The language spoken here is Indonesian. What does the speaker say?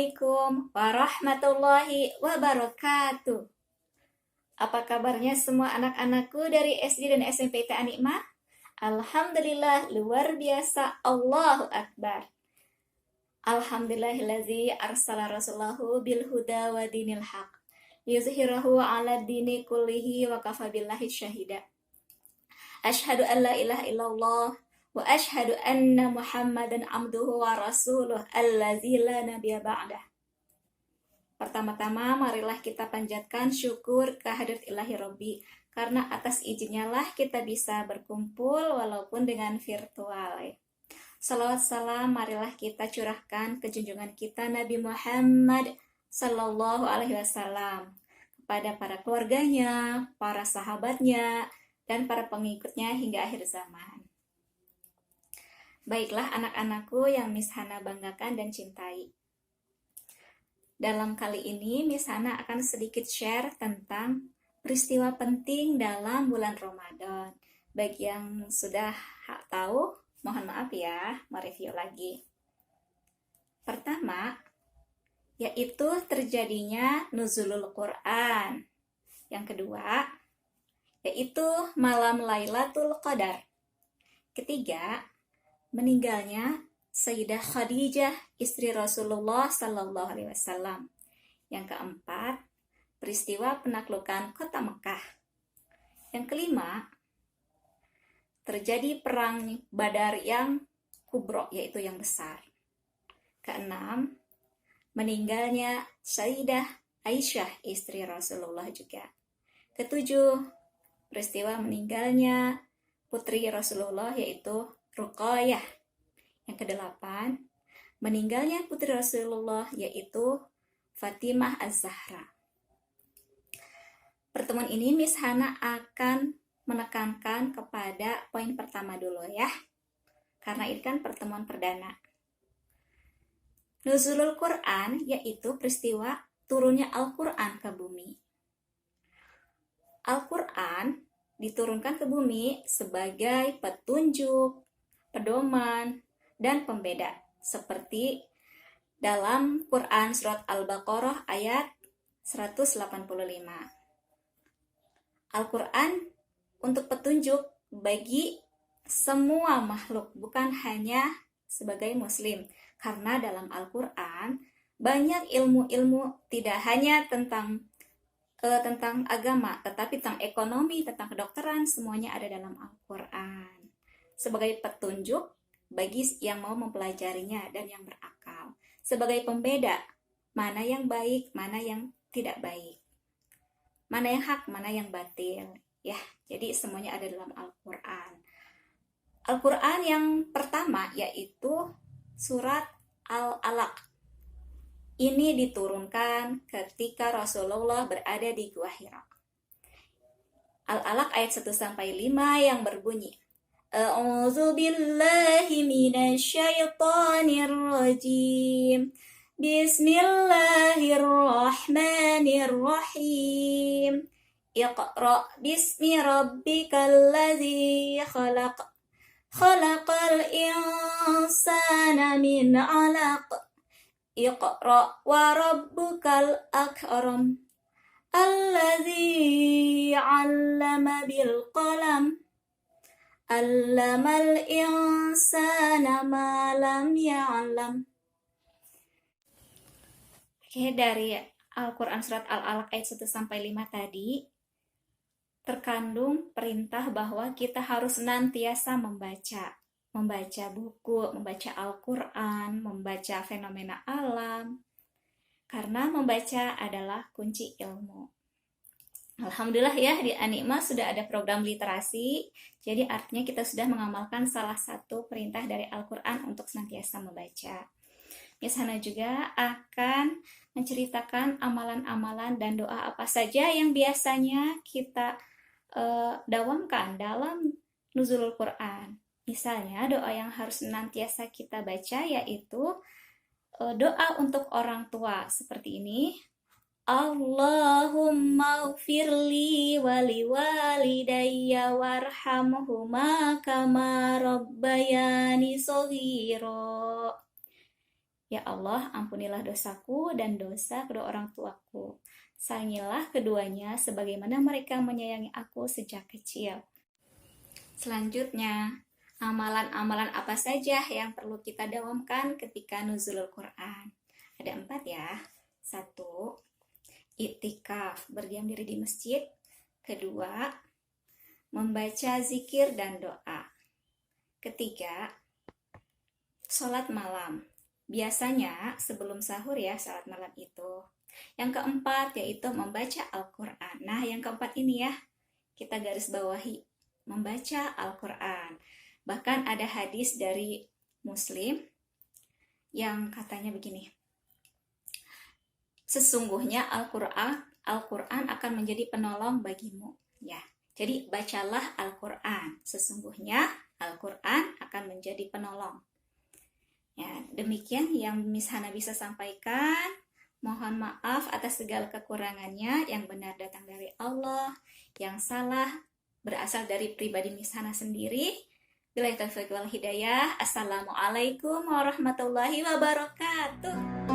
Assalamualaikum warahmatullahi wabarakatuh. Apa kabarnya semua anak-anakku dari SD dan SMP Ta Nikmah? Alhamdulillah, luar biasa. Allahu Akbar. Alhamdulillahillazi arsala rasulahu bil huda wa dinil haq yuzhirahu ala dini kullihi wa kafa billahi syahida. Asyhadu an la ilaha illallah wa asyhadu anna Muhammadan abduhu wa rasuluh allazi la nabiyya ba'dah. Pertama-tama marilah kita panjatkan syukur kehadirat ilahi Robbi, karena atas izinnya lah kita bisa berkumpul walaupun dengan virtual. Salawat salam marilah kita curahkan ke junjungan kita Nabi Muhammad Sallallahu Alaihi Wasallam, kepada para keluarganya, para sahabatnya, dan para pengikutnya hingga akhir zaman. Baiklah anak-anakku yang Miss Hana banggakan dan cintai. Dalam kali ini Miss Hana akan sedikit share tentang peristiwa penting dalam bulan Ramadan. Bagi yang sudah tahu, mohon maaf ya, mereview lagi. Pertama, yaitu terjadinya nuzulul Quran. Yang kedua, yaitu malam Lailatul Qadar. Ketiga, meninggalnya Sayyidah Khadijah, istri Rasulullah Sallallahu Alaihi Wasallam. Yang keempat, peristiwa penaklukan kota Mekah. Yang kelima, terjadi perang Badar yang kubro, yaitu yang besar. Keenam, meninggalnya Sayyidah Aisyah, istri Rasulullah juga. Ketujuh, peristiwa meninggalnya putri Rasulullah, yaitu Ruqayyah. Yang kedelapan, meninggalnya putri Rasulullah, yaitu Fatimah Az-Zahra. Pertemuan ini Miss Hana akan menekankan kepada poin pertama dulu ya, karena ini kan pertemuan perdana. Nuzulul Quran, yaitu peristiwa turunnya Al-Quran ke bumi. Al-Quran diturunkan ke bumi sebagai petunjuk, pedoman, dan pembeda, seperti dalam Quran surat Al-Baqarah ayat 185. Al-Quran untuk petunjuk bagi semua makhluk, bukan hanya sebagai muslim, karena dalam Al-Quran banyak ilmu-ilmu, tidak hanya tentang agama, tetapi tentang ekonomi, tentang kedokteran, semuanya ada dalam Al-Quran sebagai petunjuk bagi yang mau mempelajarinya dan yang berakal, sebagai pembeda mana yang baik, mana yang tidak baik, mana yang hak, mana yang batil ya. Jadi semuanya ada dalam Al-Quran. Al-Quran yang pertama yaitu surat Al-Alaq. Ini diturunkan ketika Rasulullah berada di Gua Hira. Al-Alaq ayat 1-5 yang berbunyi, A'udzu billahi minasyaitonir rajim. Bismillahirrahmanirrahim. Iqra bismi rabbikal ladzi khalaq. Khalaqal insana min 'alaq. Iqra wa rabbukal akram. Alladzi 'allama bil qalam. Allamal insana ma lam ya'lam. Oke, dari Al-Quran surat Al-Alaq ayat 1-5 tadi terkandung perintah bahwa kita harus senantiasa membaca buku, membaca Al-Quran, membaca fenomena alam, karena membaca adalah kunci ilmu. Alhamdulillah ya, di Anikma sudah ada program literasi, jadi artinya kita sudah mengamalkan salah satu perintah dari Al-Quran untuk senantiasa membaca. Miss Hana juga akan menceritakan amalan-amalan dan doa apa saja yang biasanya kita dawamkan dalam nuzulul Quran. Misalnya doa yang harus senantiasa kita baca yaitu doa untuk orang tua seperti ini. Allahumma ghfirli wali walidayya warhamhuma kama rabbayani shaghira. Ya Allah, ampunilah dosaku dan dosa kedua orang tuaku. Sayangilah keduanya sebagaimana mereka menyayangi aku sejak kecil. Selanjutnya, amalan-amalan apa saja yang perlu kita dawamkan ketika nuzulul Quran? Ada 4 ya. 1. Iktikaf, berdiam diri di masjid. Kedua, membaca zikir dan doa. Ketiga, sholat malam. Biasanya sebelum sahur ya sholat malam itu. Yang keempat yaitu membaca Al-Quran. Nah yang keempat ini ya, kita garis bawahi. Membaca Al-Quran. Bahkan ada hadis dari Muslim yang katanya begini. Sesungguhnya Al-Quran akan menjadi penolong bagimu. Ya, jadi bacalah Al-Quran. Sesungguhnya Al-Quran akan menjadi penolong. Ya, demikian yang Miss Hana bisa sampaikan. Mohon maaf atas segala kekurangannya. Yang benar datang dari Allah, yang salah berasal dari pribadi Miss Hana sendiri. Billahi taufiq wal hidayah. Assalamualaikum warahmatullahi wabarakatuh.